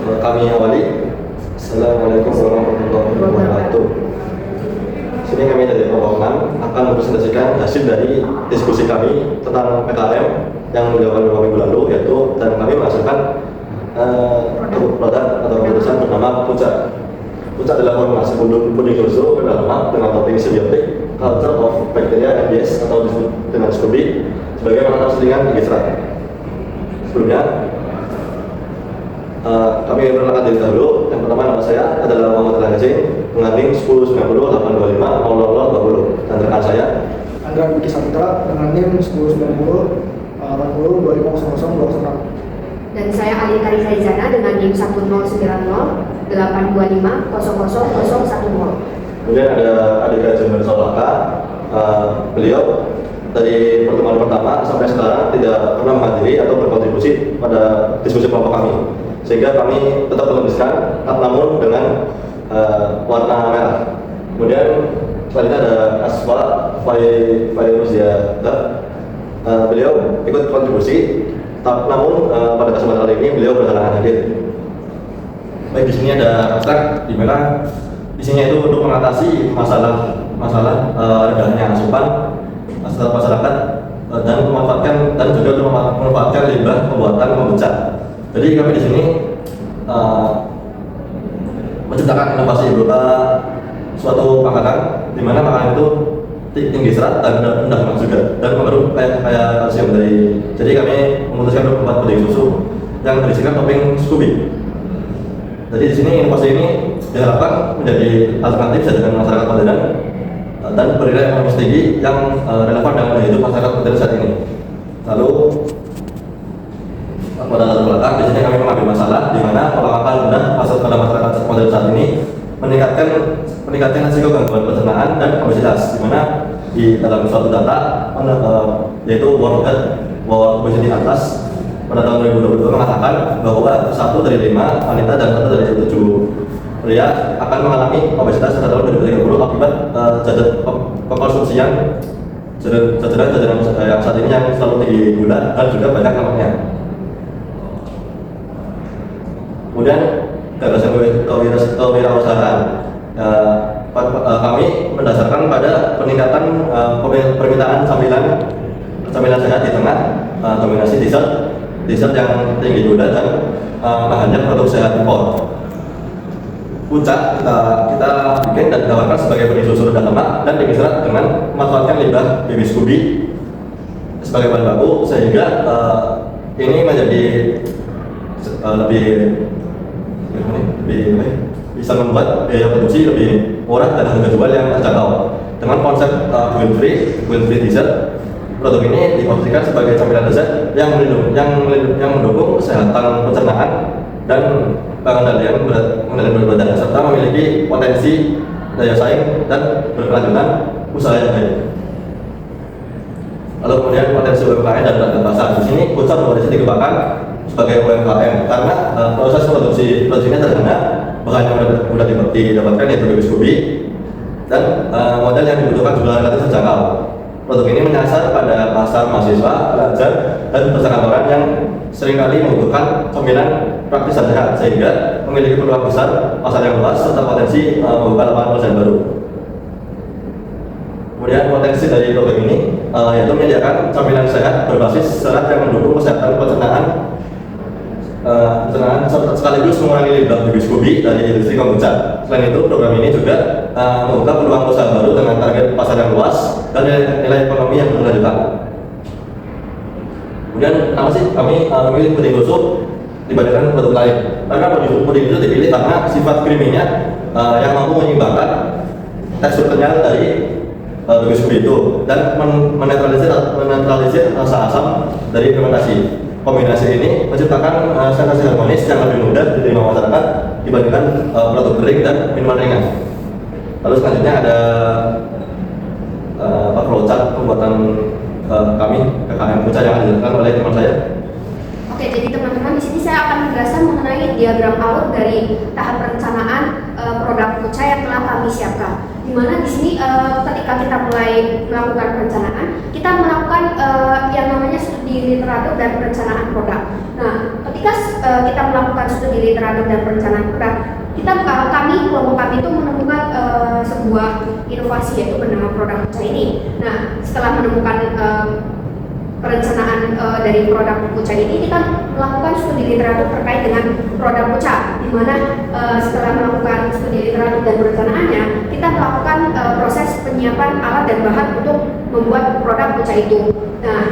Kami awali. Assalamualaikum warahmatullahi wabarakatuh. Sini kami dari Pembangunan akan mempresentasikan hasil dari diskusi kami tentang PKM yang dilakukan beberapa minggu lalu, yaitu dan kami menghasilkan produk atau keputusan bernama Puncak. Puncak adalah formulasi puding susu berlemak dengan topping sebiotik, culture of bacteria MBS atau disebut dengan SCOBY sebagai makanan selingan gigi serat. Sebelumnya kami perkenalkan diri dahulu. Yang pertama, nama saya adalah Muhammad Al-Hajing, pengantin 1090-825-0020, dan rekan saya Andra Budi Saputra dengan NIM 1090-80-2000-206. Dan saya Alika Rizaizana dengan NIM 1090-825-000010. Kemudian ada Adika Jember Solaka. Beliau dari pertemuan pertama sampai sekarang tidak pernah menghadiri atau berkontribusi pada diskusi kelompok kami, sehingga kami tetap menuliskan namun dengan warna merah. Kemudian selanjutnya ada Asfa Fairuzia. Beliau ikut kontribusi, namun pada kesempatan kali ini beliau berhalangan hadir. Baik, di sini ada abstrak di mana isinya itu untuk mengatasi masalah rendahnya asupan masyarakat dan memanfaatkan dan juga untuk memanfaatkan limbah pembuatan pemecah. Jadi kami di sini menciptakan inovasi berupa suatu makanan di mana makanan itu tinggi serat dan rendah lemak juga dan mengandung kayak kalsium dari. Jadi kami memutuskan untuk membuat puding susu yang berisikan topping SCOBY. Jadi di sini inovasi ini diharapkan menjadi alternatif dengan masyarakat modern dan bernilai ekonomis tinggi yang relevan dengan gaya hidup masyarakat modern saat ini. Lalu pada latar belakang di sini kami mengambil masalah di mana pengangkatan rendah pada masyarakat modern saat ini meningkatkan risiko gangguan pencernaan dan obesitas, di mana di dalam suatu data yaitu World Obesity Atlas pada tahun 2022 mengatakan bahwa 1 dari 5 wanita dan 1 dari 7 pria akan mengalami obesitas pada tahun 2030 akibat pengkonsumsian jajanan yang saat ini yang selalu tinggi gula dan juga banyak lemaknya. Kemudian gagasan kewirausahaan kami mendasarkan pada peningkatan permintaan camilan sehat di tengah dominasi dessert yang tinggi gula dan bahannya produk sehat impor. Puncak kita bikin dan ditawarkan sebagai puding susu rendah lemak dan tinggi serat dengan memanfaatkan limbah baby SCOBY sebagai bahan baku, sehingga ini menjadi lebih bisa membuat biaya produksi lebih murah dan harga jual yang terjangkau. Dengan konsep gluten free dessert, produk ini diposisikan sebagai camilan dessert yang mendukung kesehatan pencernaan dan pengendalian berat badan serta memiliki potensi daya saing dan berkelanjutan usaha yang baik. Lalu kemudian potensi UMKM dan pasar. Di sini Puncak berpotensi dikembangkan sebagai UMKM karena proses produksinya sederhana, bahan yang mudah didapatkan yaitu baby SCOBY dan modal yang dibutuhkan juga relatif terjangkau. Produk ini menyasar pada pasar mahasiswa, pelajar, dan perkantoran yang seringkali membutuhkan camilan praktis dan sehat, sehingga memiliki peluang besar pasar yang luas serta potensi membuka lapangan pekerjaan baru. Kemudian potensi dari produk ini yaitu menyediakan camilan sehat berbasis serat yang mendukung kesehatan pencernaan sekaligus mengurangi limbah baby SCOBY dari industri kombucha. Selain itu, program ini juga membuka peluang usaha baru dengan target pasar yang luas dan nilai ekonomi yang berkelanjutan. Kemudian, kenapa sih kami memilih puding susu dibandingkan produk lain? Karena puding itu dipilih karena sifat creamy-nya yang mampu menyeimbangkan tekstur kenyal dari baby SCOBY itu dan menetralisir rasa asam dari fermentasi. Kombinasi ini menciptakan sensasi harmonis yang lebih mudah diterima masyarakat dibandingkan produk kering dan minuman ringan. Lalu selanjutnya ada flowchart pembuatan kami PKM Puncak yang dijelaskan oleh teman saya. Oke, jadi teman-teman di sini saya akan menjelaskan mengenai diagram alur dari tahap perencanaan produk Puncak yang telah kami siapkan. Di mana di sini ketika kita mulai melakukan perencanaan, kita melakukan yang namanya studi literatur dan perencanaan produk. Nah, ketika kita melakukan studi literatur dan perencanaan produk, kelompok kami itu menemukan sebuah inovasi yaitu bernama produk Puca ini. Nah, setelah menemukan perencanaan dari produk Puca ini, kita melakukan studi literatur terkait dengan produk Puca, di mana setelah melakukan studi literatur dan perencanaannya, kita melakukan proses penyiapan alat dan bahan untuk membuat produk Puca itu. Nah,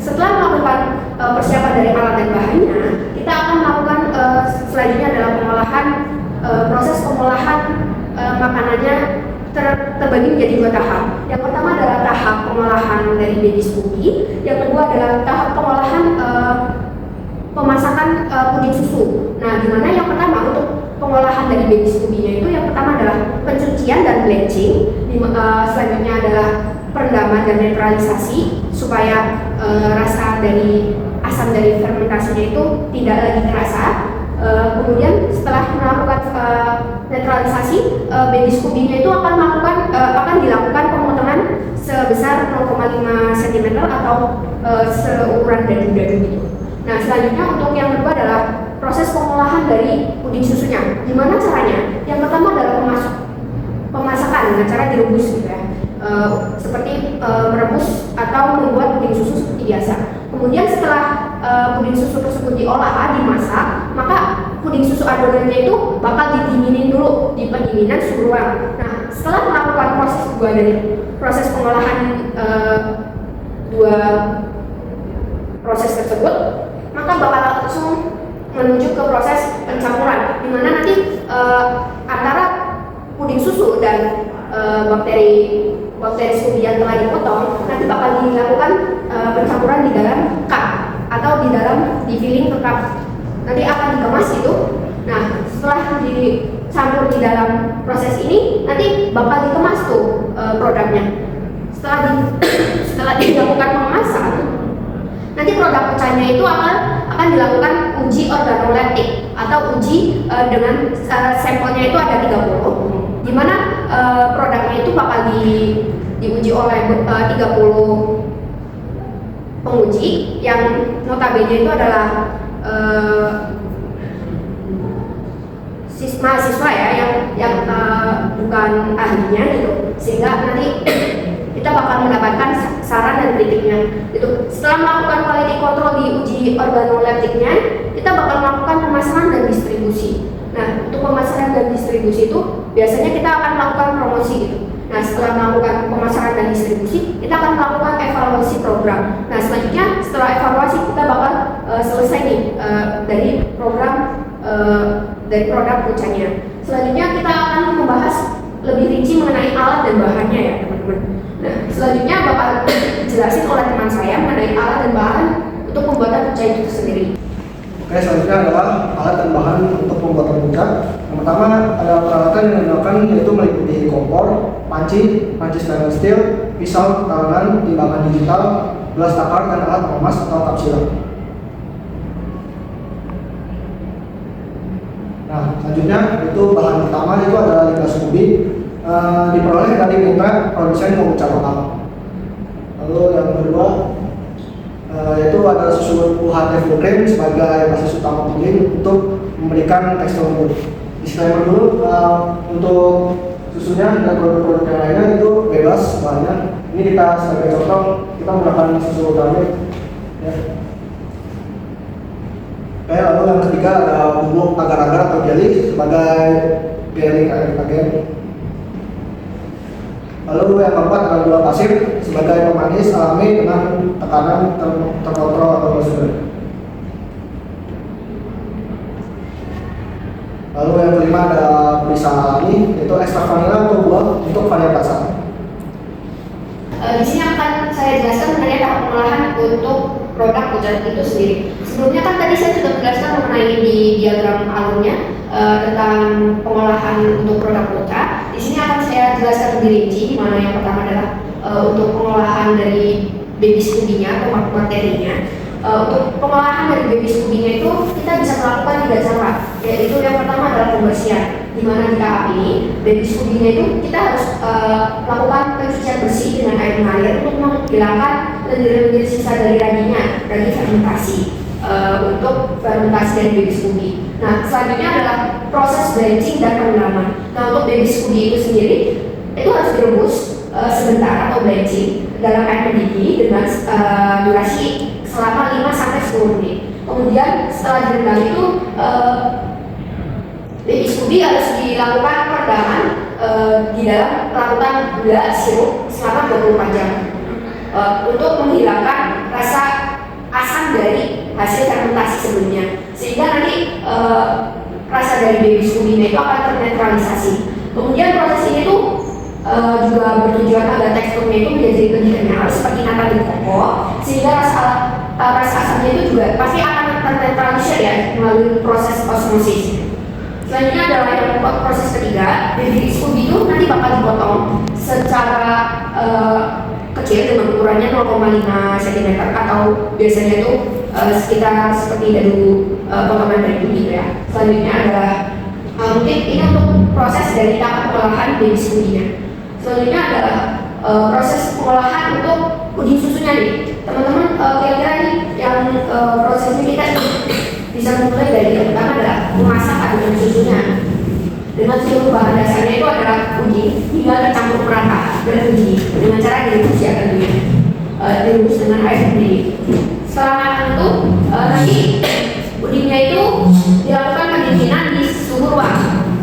setelah melakukan persiapan dari alat dan bahannya, kita akan melakukan selanjutnya adalah proses pengolahan makanannya terbagi menjadi 2 tahap. Yang pertama adalah tahap pengolahan dari baby Scooby, yang kedua adalah tahap pengolahan pemasakan puding susu. Nah, di mana yang pertama untuk pengolahan dari baby Scooby-nya itu yang pertama adalah pencucian dan blanching, selanjutnya adalah perendaman dan netralisasi supaya rasa dari asam dari fermentasinya itu tidak lagi terasa. Kemudian setelah melakukan netralisasi, baby Scooby-nya itu akan dilakukan pemotongan sebesar 0,5 cm atau seukuran dadu-dadu gitu. Nah, selanjutnya untuk yang kedua adalah proses pengolahan dari puding susunya. Gimana caranya? Yang pertama adalah pemasakan dengan cara direbus gitu ya. Seperti merebus atau membuat puding susu seperti biasa. Kemudian setelah puding susu tersebut diolah, dimasak, maka puding susu adonannya itu bakal didinginin dulu di pendinginan suhu ruang. Nah, setelah melakukan proses pengolahan dua proses tersebut, maka bakal langsung menuju ke proses pencampuran, di mana nanti antara puding susu dan bakteri Scooby yang telah dipotong nanti bakal dilakukan pencampuran di dalam cup atau di filling ke cup. Nanti akan dikemas itu. Nah, setelah dicampur di dalam proses ini nanti bakal dikemas tuh produknya. Setelah dilakukan pengemasan, nanti produk Pucanya itu akan dilakukan uji organoleptik atau uji dengan sampelnya itu ada 30, di mana produknya itu bakal diuji oleh 30 penguji yang notabene itu adalah mahasiswa ya yang bukan ahlinya gitu, sehingga nanti kita bakal mendapatkan saran dan kritiknya gitu. Setelah melakukan quality control di uji organoleptiknya, kita bakal melakukan pemasaran dan distribusi. Nah, untuk pemasaran dan distribusi itu biasanya kita akan melakukan promosi gitu. Nah, setelah melakukan pemasaran dan distribusi, kita akan melakukan evaluasi program. Nah, selanjutnya setelah evaluasi kita bakal selesai nih dari program dari produk Pucanya. Selanjutnya kita akan membahas lebih rinci mengenai alat dan bahannya ya teman-teman. Nah, selanjutnya bakal dijelasin oleh teman saya mengenai alat dan bahan untuk pembuatan Puca itu sendiri. Oke, selanjutnya adalah alat dan bahan untuk pembuatan Puca. Yang pertama ada peralatan yang digunakan yaitu meliputi kompor, panci stainless steel, pisau, tangan, timbangan digital, gelas takar, dan alat pengemas atau kapsiler. Nah, selanjutnya itu bahan pertama itu adalah limbah Scooby, diperoleh dari mitra produsen Puca lokal. Lalu yang kedua yaitu ada susu UHT full cream sebagai basis utama puding untuk memberikan tekstur lembut. Disclaimer dulu, untuk susunya dan produk-produk yang lainnya itu bebas bahannya. Ini kita sebagai contoh kita menggunakan susu organik. Ya. Oke, lalu yang ketiga ada bubuk agar-agar atau jelly sebagai jelly agen. Lalu yang keempat ada gula pasir sebagai pemanis alami dengan tekanan terkontrol atau prosedur. Lalu yang kelima ada perisa alami yaitu ekstrak vanila atau buah untuk varian rasa. Di sini akan saya jelaskan mengenai tahap pengolahan untuk produk Puca itu sendiri. Sebelumnya kan tadi saya sudah menjelaskan mengenai di diagram alurnya tentang pengolahan untuk produk Puca. Di sini akan saya jelaskan lebih rinci, di mana yang pertama adalah untuk pengolahan dari baby Scooby-nya atau materinya. Untuk pengolahan dari baby Scooby-nya itu kita bisa melakukan 3 cara, yaitu yang pertama adalah pembersihan, di mana di tahap ini baby Scooby-nya itu kita harus melakukan pencucian bersih dengan air mengalir untuk menghilangkan lendir-lendir sisa dari ragi fermentasi. untuk fermentasi dari baby Scooby. Nah, selanjutnya adalah proses blanching dan pendalaman. Nah, untuk baby Scooby itu sendiri itu harus direbus sebentar atau blanching dalam air mendidih dengan durasi selama 5 sampai 10 menit. Kemudian setelah direndam itu baby Scooby harus dilakukan peredaman di dalam larutan gula sirup selama 24 jam untuk menghilangkan rasa asam dari hasil fermentasi sebelumnya, sehingga nanti rasa dari baby Scooby itu akan ternetralisasi. Kemudian proses ini tuh juga bertujuan agar teksturnya itu menjadi lebih kenyal seperti nata dan koko, sehingga rasa asamnya itu juga pasti akan ternetralisir ya melalui proses osmosis. Selanjutnya adalah yang proses ketiga, baby Scooby itu nanti bakal dipotong secara kecil dengan ukurannya 0,5 cm atau biasanya itu sekitar seperti dadu potongan dadu gitu ya. Selanjutnya adalah mungkin ini untuk proses dari tahap pengolahan baby Scooby-nya. Selanjutnya adalah proses pengolahan untuk puding susunya nih. Teman-teman kira-kira nih yang prosesnya kita bisa mulai dari yang pertama adalah memasak adonan susunya dengan seluruh bahan dasarnya itu adalah uji hingga tercampur merata dan uji dengan cara direbus ya tentunya, direbus dengan air mendidih. Setelah matang itu nanti pudingnya itu dilakukan pendinginan di suhu ruang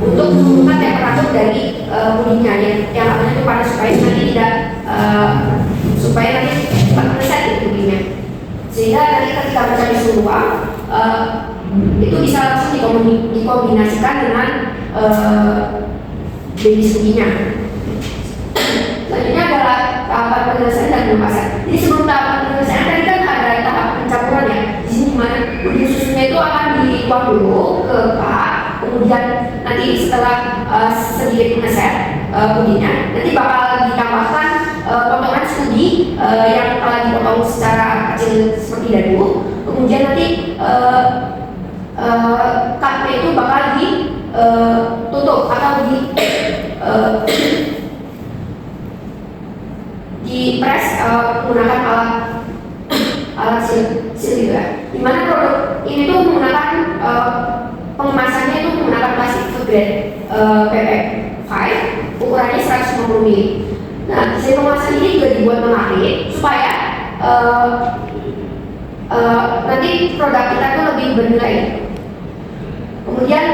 untuk menurunkan temperatur dari pudingnya yang namanya itu panas supaya nanti tidak supaya nanti cepat meleset di pudingnya, sehingga nanti ketika berada di suhu ruang itu bisa langsung dikombinasikan dengan baby Scooby-nya. Selanjutnya adalah tahapan penyelesaian dan pengemasan. Jadi sebelum tahapan penyelesaian tadi kan ada tahap pencampuran ya. Di sini dimana puding susunya itu akan dituang dulu ke pak, kemudian nanti setelah sedikit meleset pudingnya, nanti bakal ditambahkan potongan Scooby yang telah dipotong secara kecil seperti dadu. Kemudian nanti cupnya itu bakal ditutup atau di press menggunakan alat sil juga. Dimana produk ini tuh menggunakan pengemasannya itu menggunakan plastik food grade PP5 ukurannya 150 ml. Nah, hasil pengemasan ini juga dibuat menarik supaya nanti produk kita tuh lebih bernilai. Kemudian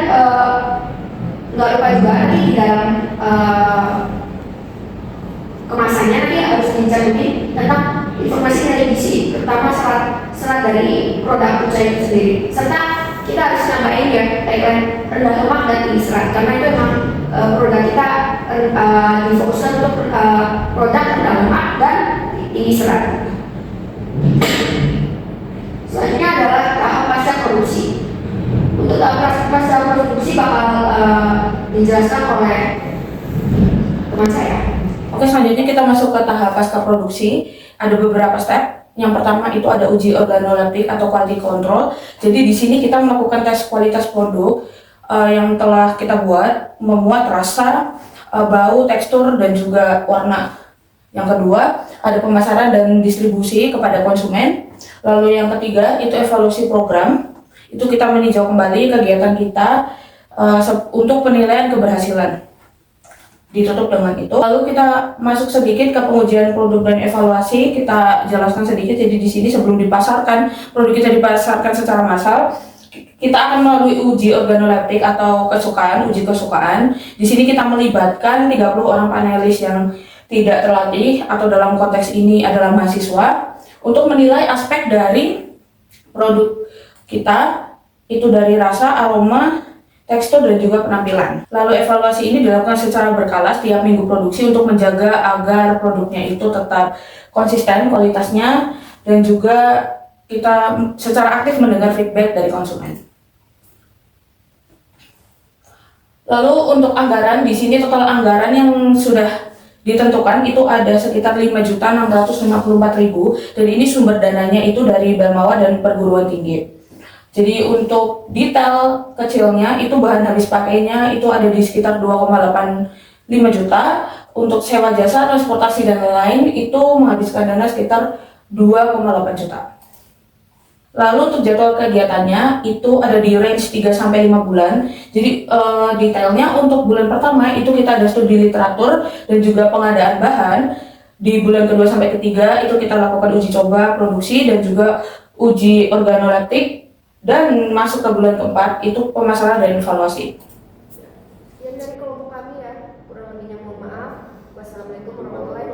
nggak lupa juga nanti di dalam kemasannya nanti harus dicantumin tentang informasi dari gizi, terutama serat dari produk kucai itu sendiri. Serta kita harus nambahin ya tagline rendah lemak dan tinggi serat, karena itu memang produk kita difokuskan untuk produk rendah lemak dan tinggi serat. Selanjutnya adalah tahap pasca produksi. Untuk tahap pasca produksi bakal dijelaskan oleh teman saya. Oke, selanjutnya kita masuk ke tahap pasca produksi. Ada beberapa step. Yang pertama itu ada uji organoleptik atau quality control. Jadi di sini kita melakukan tes kualitas produk yang telah kita buat, memuat rasa, bau, tekstur, dan juga warna. Yang kedua, ada pemasaran dan distribusi kepada konsumen. Lalu yang ketiga, itu evaluasi program. Itu kita meninjau kembali kegiatan kita untuk penilaian keberhasilan. Ditutup dengan itu. Lalu kita masuk sedikit ke pengujian produk dan evaluasi. Kita jelaskan sedikit. Jadi di sini sebelum dipasarkan, produk kita dipasarkan secara massal, kita akan melalui uji organoleptik atau uji kesukaan. Di sini kita melibatkan 30 orang panelis yang tidak terlatih atau dalam konteks ini adalah mahasiswa untuk menilai aspek dari produk kita, itu dari rasa, aroma, tekstur, dan juga penampilan. Lalu evaluasi ini dilakukan secara berkala setiap minggu produksi untuk menjaga agar produknya itu tetap konsisten kualitasnya, dan juga kita secara aktif mendengar feedback dari konsumen. Lalu untuk anggaran, di sini total anggaran yang sudah ditentukan itu ada sekitar 5.654.000, dan ini sumber dananya itu dari Belmawa dan perguruan tinggi. Jadi untuk detail kecilnya itu bahan habis pakainya itu ada di sekitar 2,85 juta. Untuk sewa jasa, transportasi dan lain-lain itu menghabiskan dana sekitar 2,8 juta. Lalu untuk jadwal kegiatannya itu ada di range 3 sampai 5 bulan. Jadi detailnya untuk bulan pertama itu kita ada studi literatur dan juga pengadaan bahan. Di bulan kedua sampai ketiga itu kita lakukan uji coba produksi dan juga uji organoleptik, dan masuk ke bulan keempat itu pemasaran dan evaluasi. Sekian dari kelompok kami ya, kurang lebihnya mohon maaf. Wassalamualaikum warahmatullahi wabarakatuh.